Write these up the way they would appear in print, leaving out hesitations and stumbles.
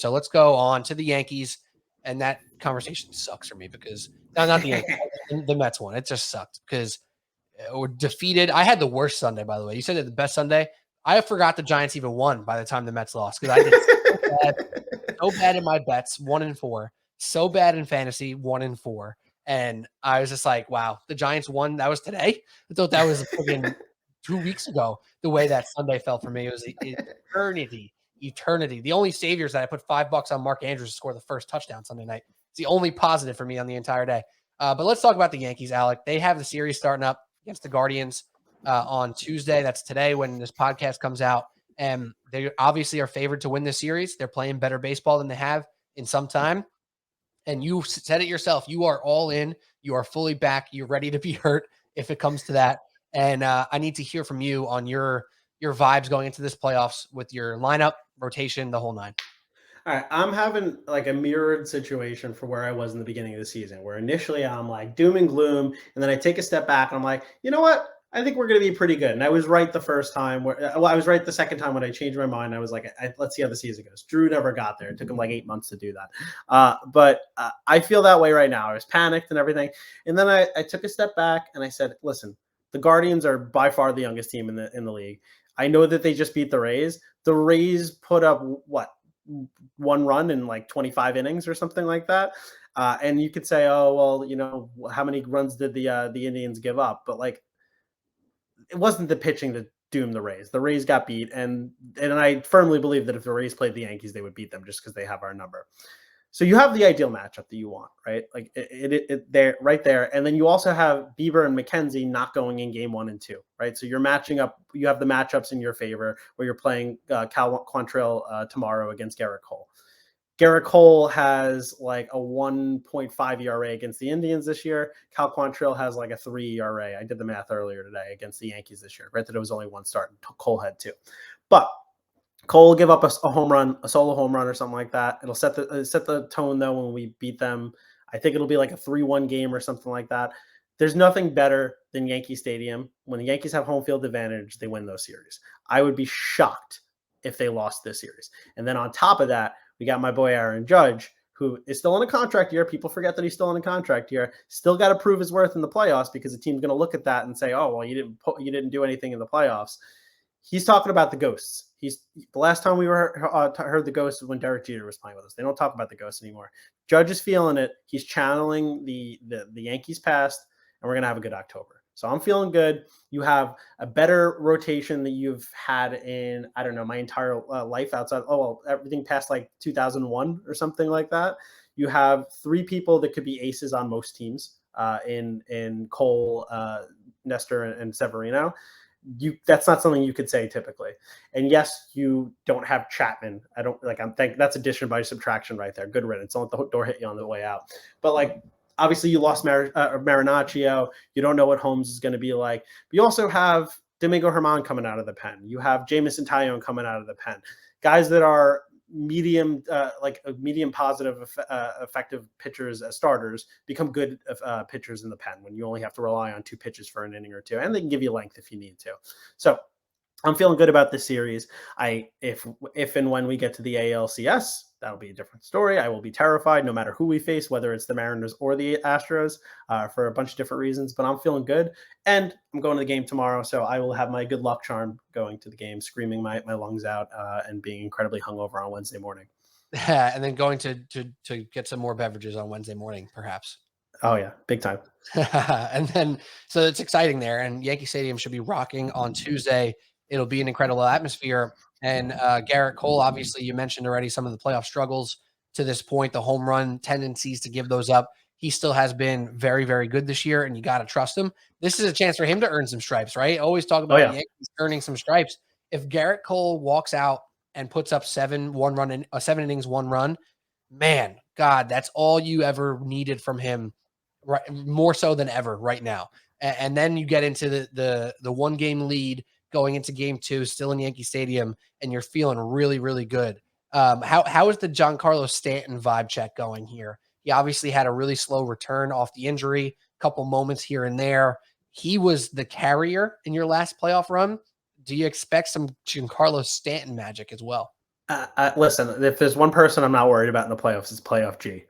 So let's go on to the Yankees. And that conversation sucks for me because not the Yankees, the Mets one. It just sucked because we're defeated. I had the worst Sunday, by the way. You said it the best Sunday. I forgot the Giants even won by the time the Mets lost because I did so bad in my bets, 1-4, so bad in fantasy, 1-4. And I was just like, wow, the Giants won. That was today. I thought that was friggin' 2 weeks ago. The way that Sunday felt for me, it was eternity. The only saviors that I put $5 on Mark Andrews to score the first touchdown Sunday night. It's the only positive for me on the entire day. But let's talk about the Yankees, Alec. They have the series starting up against the Guardians on Tuesday. That's today when this podcast comes out. And they obviously are favored to win this series. They're playing better baseball than they have in some time. And you said it yourself. You are all in. You are fully back. You're ready to be hurt if it comes to that. And I need to hear from you on your vibes going into this playoffs with your lineup, rotation, the whole nine. All right, I'm having like a mirrored situation for where I was in the beginning of the season, where initially I'm like doom and gloom, and then I take a step back and I'm like, you know what? I think we're going to be pretty good. And I was right the first time. I was right the second time when I changed my mind. I was like, let's see how the season goes. Drew never got there. It took him like 8 months to do that. But I feel that way right now. I was panicked and everything. And then I took a step back and I said, listen, the Guardians are by far the youngest team in the league. I know that they just beat the Rays. The Rays put up what? 1 run in like 25 innings or something like that. And you could say, oh, well, you know, how many runs did the Indians give up? But like, it wasn't the pitching that doomed the Rays. The Rays got beat. And I firmly believe that if the Rays played the Yankees, they would beat them just because they have our number. So you have the ideal matchup that you want, right? Like they're right there. And then you also have Bieber and McKenzie not going in game 1 and 2, right? So you're matching up. You have the matchups in your favor where you're playing Cal Quantrill tomorrow against Garrett Cole. Garrett Cole has like a 1.5 ERA against the Indians this year. Cal Quantrill has like a 3 ERA. I did the math earlier today against the Yankees this year. Granted, it was only 1 start. Cole had 2. But Cole will give up a home run, a solo home run or something like that. It'll set the tone, though, when we beat them. I think it'll be like a 3-1 game or something like that. There's nothing better than Yankee Stadium. When the Yankees have home field advantage, they win those series. I would be shocked if they lost this series. And then on top of that, we got my boy Aaron Judge, who is still in a contract year. People forget that he's still in a contract year. Still got to prove his worth in the playoffs because the team's going to look at that and say, oh, well, you didn't do anything in the playoffs. He's talking about the ghosts. The last time we heard the ghosts was when Derek Jeter was playing with us. They don't talk about the ghosts anymore. Judge is feeling it. He's channeling the Yankees past, and we're going to have a good October. So I'm feeling good. You have a better rotation that you've had in, I don't know, my entire life outside. Oh, well, everything past like 2001 or something like that. You have 3 people that could be aces on most teams in Cole, Nestor, and Severino. That's not something you could say typically. And yes, you don't have Chapman. That's addition by subtraction right there. Good riddance. Don't let the door hit you on the way out. But like, obviously you lost Marinaccio. You don't know what Holmes is going to be like. But you also have Domingo Germán coming out of the pen. You have Jamison Tyone coming out of the pen. Guys that are medium positive effective pitchers as starters become good pitchers in the pen when you only have to rely on 2 pitches for an inning or 2, and they can give you length if you need to. So I'm feeling good about this series. If and when we get to the ALCS, that'll be a different story. I will be terrified no matter who we face, whether it's the Mariners or the Astros, for a bunch of different reasons. But I'm feeling good, and I'm going to the game tomorrow, so I will have my good luck charm going to the game, screaming my lungs out, and being incredibly hungover on Wednesday morning. And then going to get some more beverages on Wednesday morning, perhaps. Oh yeah, big time. And then, so it's exciting there, and Yankee Stadium should be rocking on Tuesday. It'll be an incredible atmosphere. And Garrett Cole, obviously, you mentioned already some of the playoff struggles to this point, the home run tendencies to give those up. He still has been very, very good this year, and you got to trust him. This is a chance for him to earn some stripes, right? Always talk about the Yankees earning some stripes. If Garrett Cole walks out and puts up 7 innings, 1 run, man, God, that's all you ever needed from him, right? More so than ever right now. And then you get into the 1-game lead going into game 2, still in Yankee Stadium, and you're feeling really, really good. How is the Giancarlo Stanton vibe check going here? He obviously had a really slow return off the injury, couple moments here and there. He was the carrier in your last playoff run. Do you expect some Giancarlo Stanton magic as well? Listen, if there's one person I'm not worried about in the playoffs, it's Playoff G.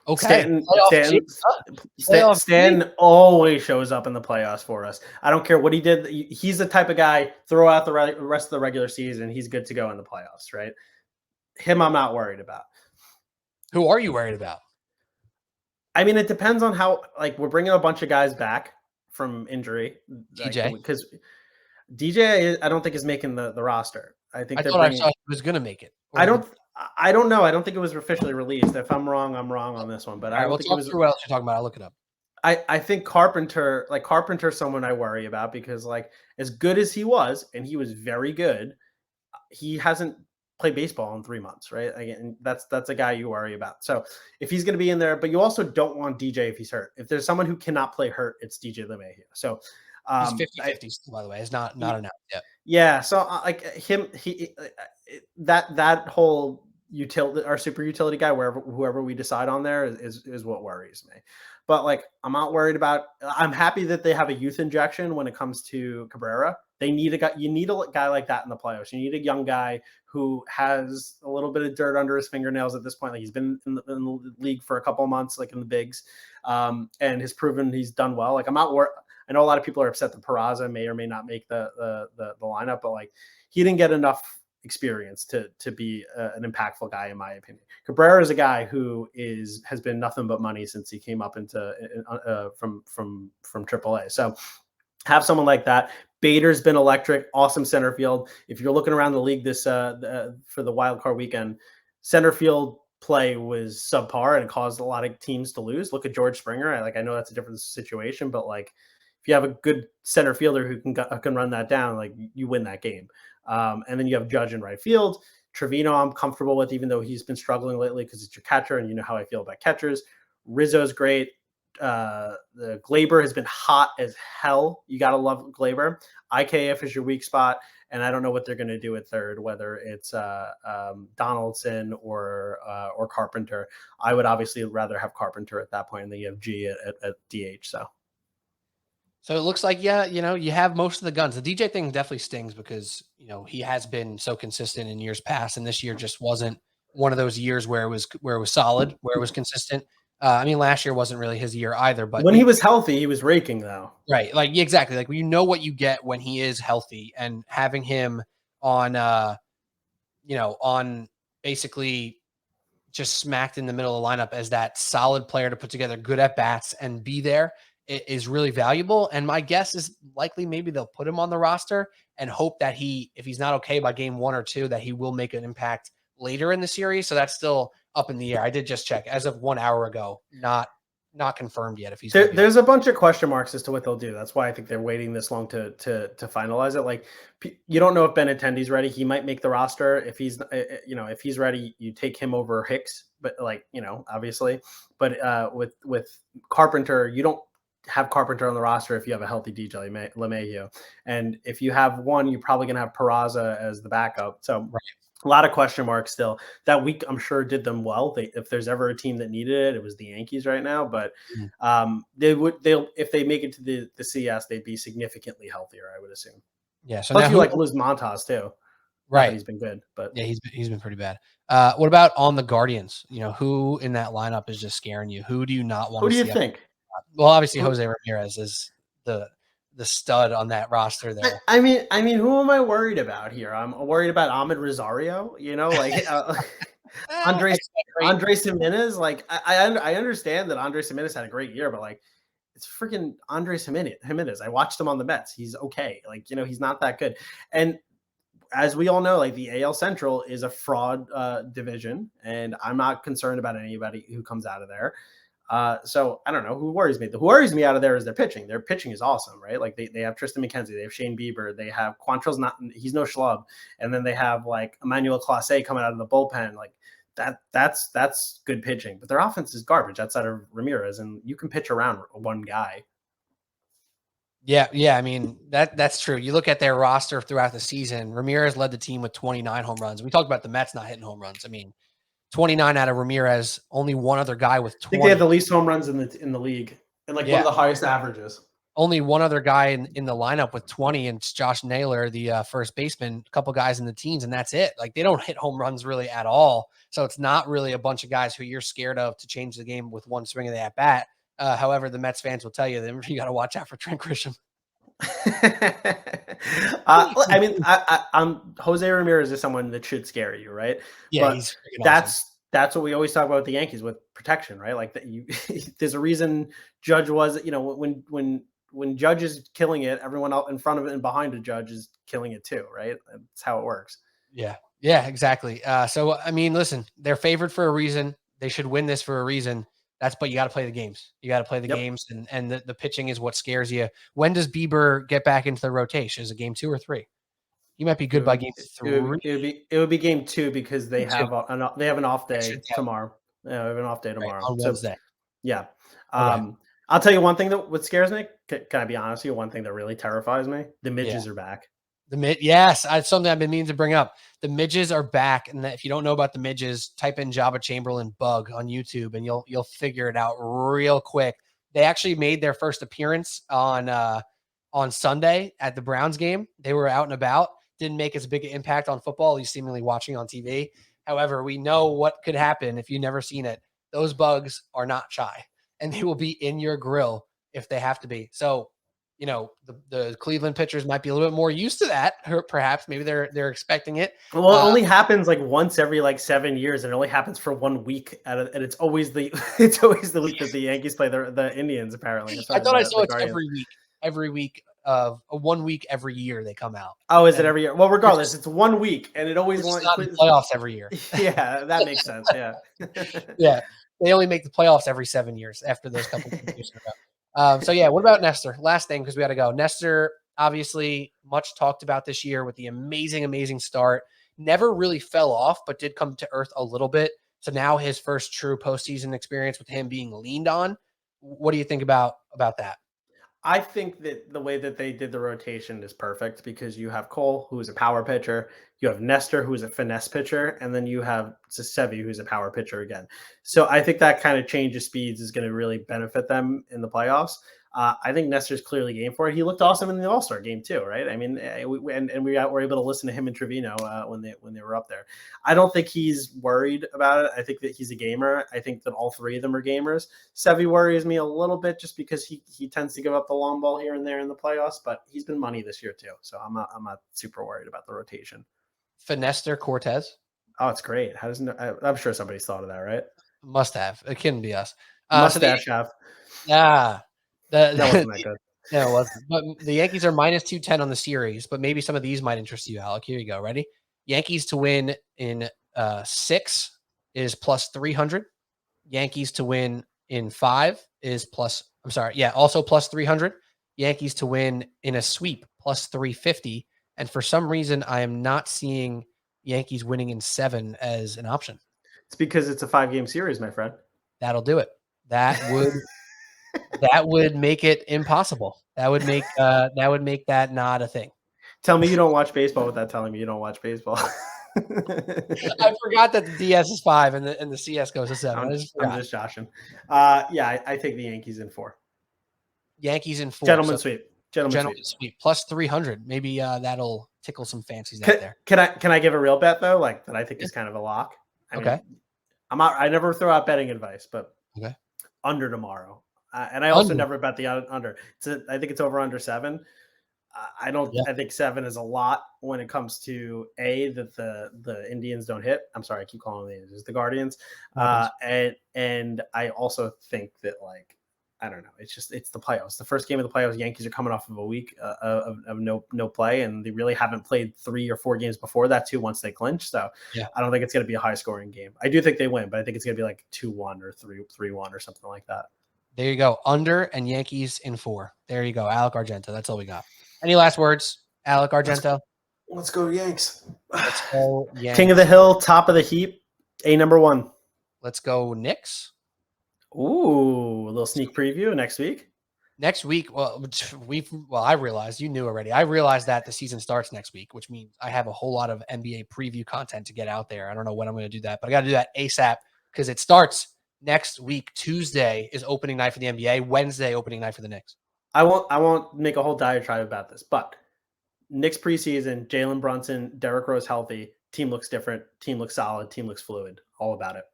Okay. Stanton, Playoff G. Stanton, Playoff G. Stanton always shows up in the playoffs for us. I don't care what he did. He's the type of guy, throw out the rest of the regular season, he's good to go in the playoffs, right? Him, I'm not worried about. Who are you worried about? I mean, it depends on how, like, we're bringing a bunch of guys back from injury. DJ. Because DJ, I don't think is making the roster. I think I thought I saw he was going to make it. I don't know. I don't think it was officially released. If I'm wrong, I'm wrong on this one. But I don't think it was. Through what else you're talking about. I'll look it up. I think Carpenter's someone I worry about because, like, as good as he was, and he was very good, he hasn't played baseball in 3 months, right? Again, that's a guy you worry about. So if he's going to be in there, but you also don't want DJ if he's hurt. If there's someone who cannot play hurt, it's DJ LeMahieu. So he's 50-50, by the way. It's not announced yet. Yeah. So that whole utility, our super utility guy, whoever we decide on there is what worries me. But, like, I'm not worried about. I'm happy that they have a youth injection when it comes to Cabrera. They need a guy. You need a guy like that in the playoffs. You need a young guy who has a little bit of dirt under his fingernails at this point. Like, he's been in the league for a couple of months, like in the bigs, and has proven he's done well. Like, I'm not worried. I know a lot of people are upset that Peraza may or may not make the lineup, but, like, he didn't get enough experience to be an impactful guy, in my opinion. Cabrera is a guy who has been nothing but money since he came up from AAA. So have someone like that. Bader's been electric, awesome center field. If you're looking around the league this for the wild card weekend, center field play was subpar and it caused a lot of teams to lose. Look at George Springer. I know that's a different situation, but, like, if you have a good center fielder who can run that down, like, you win that game. And then you have Judge in right field. Trevino, I'm comfortable with, even though he's been struggling lately because it's your catcher, and you know how I feel about catchers. Rizzo's great. The Glaber has been hot as hell. You got to love Glaber. IKF is your weak spot, and I don't know what they're going to do at third, whether it's Donaldson or Carpenter. I would obviously rather have Carpenter at that point, and then you have G at DH. So it looks like, yeah, you have most of the guns. The DJ thing definitely stings because, he has been so consistent in years past, and this year just wasn't one of those years where it was solid, where it was consistent. I mean, last year wasn't really his year either, but when he was healthy, he was raking though. Right. Like, exactly. Like, what you get when he is healthy, and having him on, on basically just smacked in the middle of the lineup as that solid player to put together good at bats and be there is really valuable. And my guess is likely maybe they'll put him on the roster and hope that if he's not okay by game 1 or 2, that he will make an impact later in the series. So that's still up in the air. I did just check as of 1 hour ago, not confirmed yet if he's there's a bunch of question marks as to what they'll do. That's why I think they're waiting this long to finalize it. Like, you don't know if Benintendi's ready. He might make the roster. If he's if he's ready, you take him over Hicks, but, like, obviously, but with Carpenter, you don't have Carpenter on the roster if you have a healthy DJ LeMahieu. And if you have one, you're probably going to have Peraza as the backup. So right. A lot of question marks still. That week, I'm sure, did them well. If there's ever a team that needed it, it was the Yankees right now. But if they make it to the CS, they'd be significantly healthier, I would assume. Yeah. So plus, now you like Liz Montas too. Right. He's been good, but yeah, he's been pretty bad. What about on the Guardians? Who in that lineup is just scaring you? Who do you not want? Who do you think? Well, obviously Jose Ramirez is the stud on that roster there. I mean, who am I worried about here? I'm worried about Ahmed Rosario. Andres Giménez. Like, I understand that Andres Giménez had a great year, but, like, it's freaking Andres Giménez. I watched him on the Mets. He's okay. Like, he's not that good. And as we all know, like, the AL Central is a fraud division, and I'm not concerned about anybody who comes out of there. So I don't know who worries me. Who worries me out of there is their pitching. Their pitching is awesome, right? Like, they have Tristan McKenzie, they have Shane Bieber, they have Quantrill's he's no schlub, and then they have, like, Emmanuel Clase coming out of the bullpen. Like, that's good pitching, but their offense is garbage outside of Ramirez, and you can pitch around one guy. Yeah. I mean, that's true. You look at their roster throughout the season. Ramirez led the team with 29 home runs. We talked about the Mets not hitting home runs. I mean, 29 out of Ramirez, only one other guy with 20. I think they have the least home runs in the league, and, like, one of the highest averages. only one other guy in the lineup with 20, and it's Josh Naylor, the first baseman, a couple guys in the teens, and that's it. Like, they don't hit home runs really at all. So it's not really a bunch of guys who you're scared of to change the game with one swing of the at bat. However, the Mets fans will tell you that you got to watch out for Trent Grisham. I mean, I'm Jose Ramirez is someone that should scare you, right? Yeah, But he's freaking that's awesome. that's what we always talk about with the Yankees with protection, right? Like that you there's a reason Judge was, when Judge is killing it, everyone out in front of it and behind the Judge is killing it too, right? That's how it works. Yeah. Yeah, exactly. So, I mean, listen, they're favored for a reason. They should win this for a reason. But you got to play the games. You got to play the Yep. games, and the pitching is what scares you. When does Bieber get back into the rotation? Is it game 2 or 3? He might be It good by would, game it would, 3. it would be game 2 because they Two. have they have an off Extra day day, tomorrow. Yeah, they have an off day right, tomorrow. on So Wednesday. yeah. Okay. I'll tell you one thing that what scares me. Can I be honest with you? One thing that really terrifies me: the Yeah. midges are back. Yes, it's something I've been meaning to bring up. The midges are back, and if you don't know about the midges, type in Jabba Chamberlain bug on YouTube, and you'll figure it out real quick. They actually made their first appearance on Sunday at the Browns game. They were out and about. Didn't make as big an impact on football, at least seemingly watching on TV. However, we know what could happen if you've never seen it. Those bugs are not shy, and they will be in your grill if they have to be. So, the Cleveland pitchers might be a little bit more used to that. Or perhaps maybe they're expecting it. Well, it only happens like once every 7 years, and it only happens for 1 week, and it's always the it's always the week that the Yankees play the Indians. Apparently, I thought I saw the it's Guardians. every week of 1 week every year they come out. Oh, is it And every year? Well, we're regardless, just it's 1 week, and it always we're just wants. not in the playoffs every year. Yeah, that makes sense. Yeah. Yeah, they only make the playoffs every 7 years after those couple of years in a row. So yeah, what about Nestor? Last thing, because we got to go. Nestor, obviously, much talked about this year with the amazing start. Never really fell off, but did come to earth a little bit. So now his first true postseason experience with him being leaned on. What do you think about that? I think that the way that they did the rotation is perfect because you have Cole, who is a power pitcher, you have Nestor, who is a finesse pitcher, and then you have Sevi, who's a power pitcher again. So I think that kind of change of speeds is going to really benefit them in the playoffs. I think Nestor's clearly game for it. He looked awesome in the All-Star game too, right? I mean, we were able to listen to him and Trevino when they were up there. I don't think he's worried about it. I think that he's a gamer. I think that all three of them are gamers. Sevi worries me a little bit just because he tends to give up the long ball here and there in the playoffs, but he's been money this year too, so I'm not super worried about the rotation. Finester Cortez. Oh, it's great. How doesn't I'm sure somebody's thought of that, right? Must have. It couldn't be us. Mustache have. That wasn't that good. No, it wasn't. But the Yankees are minus 210 on the series, but maybe some of these might interest you, Alec. Here you go. Ready? Yankees to win in 6 is plus 300. Yankees to win in 5 is also plus 300. Yankees to win in a sweep plus 350. And for some reason, I am not seeing Yankees winning in 7 as an option. It's because it's a 5-game series, my friend. That'll do it. That would make it impossible. That would make that not a thing. Tell me you don't watch baseball without telling me you don't watch baseball. I forgot that the DS is 5 and the CS goes to 7. I'm just joshing. I take the Yankees in 4. Yankees in 4. Gentlemen sweep. Gentlemen sweep. Plus 300. Maybe that'll tickle some fancies out there. Can I give a real bet though? Like that I think is kind of a lock. Okay. I never throw out betting advice, but okay. Under tomorrow. And I also never bet the under. I think it's over under 7. I think 7 is a lot when it comes to that the Indians don't hit. I'm sorry, I keep calling them the Indians, the Guardians. And I also think that I don't know. It's the playoffs. The first game of the playoffs, Yankees are coming off of a week of no play, and they really haven't played 3 or 4 games before that too. Once they clinch, so I don't think it's going to be a high scoring game. I do think they win, but I think it's going to be 2-1 or 3-1 or something like that. There you go. Under and Yankees in 4. There you go. Alec Argento. That's all we got. Any last words, Alec Argento? Let's go Yanks. Let's go Yanks. King of the hill, top of the heap, number 1. Let's go Knicks. Ooh, a little sneak preview next week. Next week, I realized you knew already. I realized that the season starts next week, which means I have a whole lot of NBA preview content to get out there. I don't know when I'm going to do that, but I got to do that ASAP because it starts next week. Tuesday is opening night for the NBA. Wednesday, opening night for the Knicks. I won't make a whole diatribe about this, but Knicks preseason, Jalen Brunson, Derrick Rose healthy. Team looks different. Team looks solid. Team looks fluid. All about it.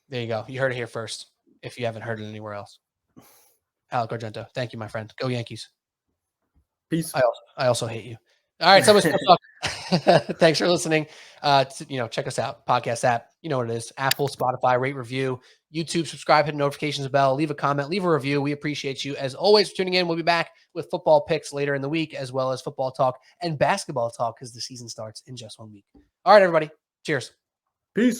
There you go. You heard it here first. If you haven't heard it anywhere else, Alec Argento. Thank you, my friend. Go Yankees. Peace. I also hate you. All right, so much talk. Thanks for listening. Check us out. Podcast app. You know what it is. Apple, Spotify, rate, review, YouTube, subscribe, hit the notifications bell, leave a comment, leave a review. We appreciate you as always for tuning in. We'll be back with football picks later in the week, as well as football talk and basketball talk because the season starts in just 1 week. All right, everybody. Cheers. Peace.